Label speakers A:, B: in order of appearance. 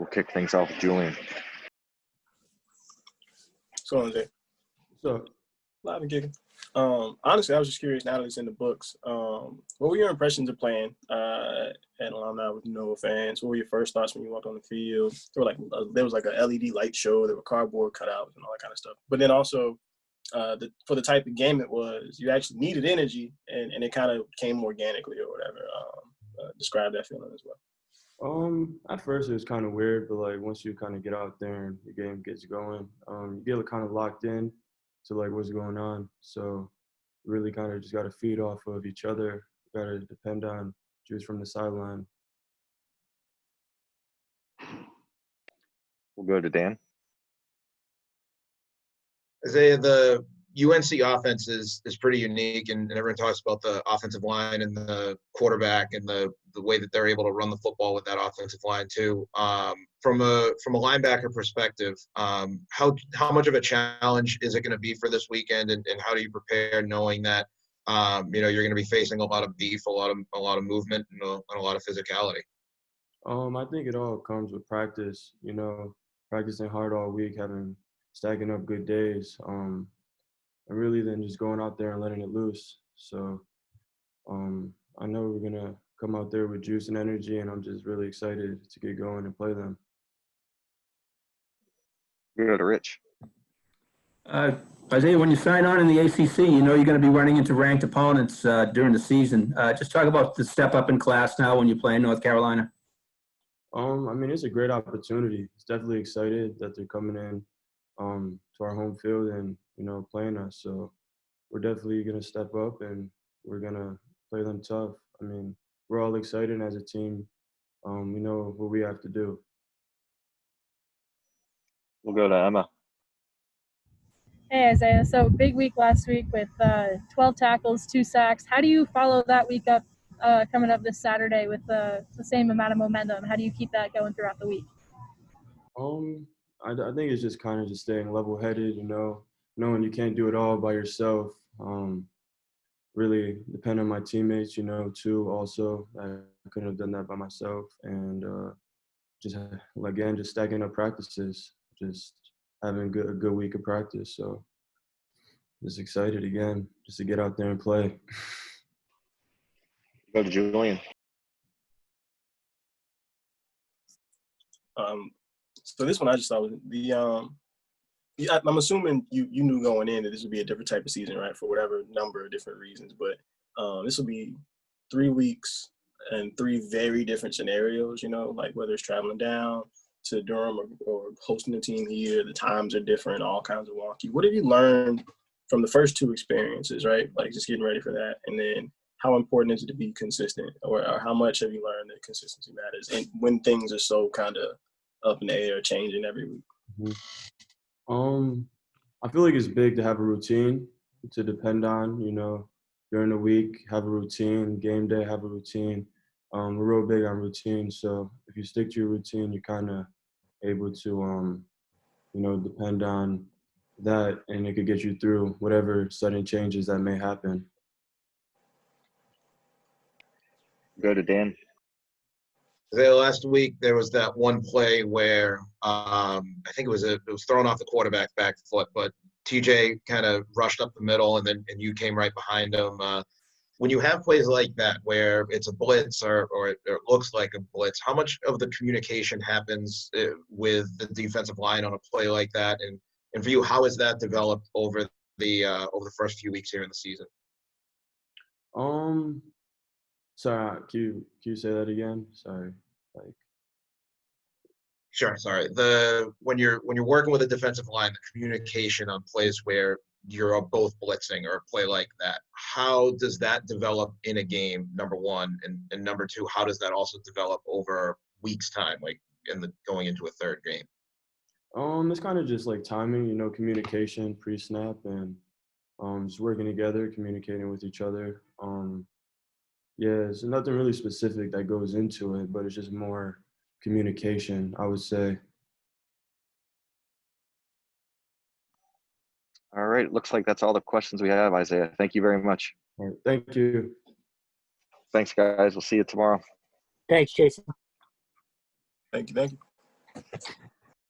A: we'll kick things off with Julian.
B: So, Jay.
C: So,
B: live and kicking. Honestly, I was just curious now that it's in the books. What were your impressions of playing at Alumni with no fans? What were your first thoughts when you walked on the field? There was like a LED light show. There were cardboard cutouts and all that kind of stuff. But then also, for the type of game it was, you actually needed energy, and it kind of came organically or whatever. Describe that feeling as well.
C: At first it was kind of weird, but like once you kind of get out there and the game gets going, you get kind of locked in to like what's going on. So really kind of just got to feed off of each other. Got to depend on Jews from the sideline.
A: We'll go to Dan.
D: Isaiah, the UNC offense is pretty unique, and everyone talks about the offensive line and the quarterback and the way that they're able to run the football with that offensive line too. From a linebacker perspective, how much of a challenge is it going to be for this weekend, and how do you prepare knowing that you're going to be facing a lot of beef, a lot of movement, and a lot of physicality?
C: I think it all comes with practice. Practicing hard all week, stacking up good days. And really then just going out there and letting it loose. So I know we're going to come out there with juice and energy, and I'm just really excited to get going and play them.
A: We go to Rich.
E: Isaiah, when you sign on in the ACC, you're going to be running into ranked opponents during the season. Just talk about the step up in class now when you play in North Carolina.
C: It's a great opportunity. It's definitely excited that they're coming in to our home field and, playing us. So we're definitely going to step up and we're going to play them tough. We're all excited as a team. We know what we have to do.
A: We'll go to Emma.
F: Hey, Isaiah. So big week last week with 12 tackles, 2 sacks. How do you follow that week up coming up this Saturday with the same amount of momentum? How do you keep that going throughout the week?
C: I think it's just kind of just staying level-headed, knowing you can't do it all by yourself. Really depend on my teammates, too, also. I couldn't have done that by myself. And just stacking up practices, just having a good week of practice. So just excited again, just to get out there and play.
A: Go to Julian.
B: So this one I just thought was I'm assuming you knew going in that this would be a different type of season, right? For whatever number of different reasons, but this will be 3 weeks and 3 very different scenarios. Like whether it's traveling down to Durham or hosting a team here, the times are different, all kinds of wonky. What have you learned from the first 2 experiences, right? Like just getting ready for that, and then how important is it to be consistent, or how much have you learned that consistency matters, and when things are so kind of up in the air, changing every week?
C: Mm-hmm. I feel like it's big to have a routine to depend on, during the week, have a routine, game day, have a routine. We're real big on routine. So if you stick to your routine, you're kind of able to, depend on that, and it could get you through whatever sudden changes that may happen.
A: Go to Dan.
D: Last week there was that one play where I think it was thrown off the quarterback's back foot, but TJ kind of rushed up the middle, and you came right behind him. When you have plays like that where it's a blitz or it looks like a blitz, how much of the communication happens with the defensive line on a play like that? And for you, how has that developed over the first few weeks here in the season?
C: Sorry, can you say that again? Sorry.
D: Sure. Sorry. When you're working with a defensive line, the communication on plays where you're both blitzing or a play like that, how does that develop in a game? Number one, and number two, how does that also develop over weeks' time, like going into a third game?
C: It's kind of just like timing, communication pre-snap, and just working together, communicating with each other. There's nothing really specific that goes into it, but it's just more communication, I would say.
A: All right. Looks like that's all the questions we have, Isaiah. Thank you very much.
C: All right. Thank you.
A: Thanks, guys. We'll see you tomorrow.
G: Thanks, Jason.
B: Thank you.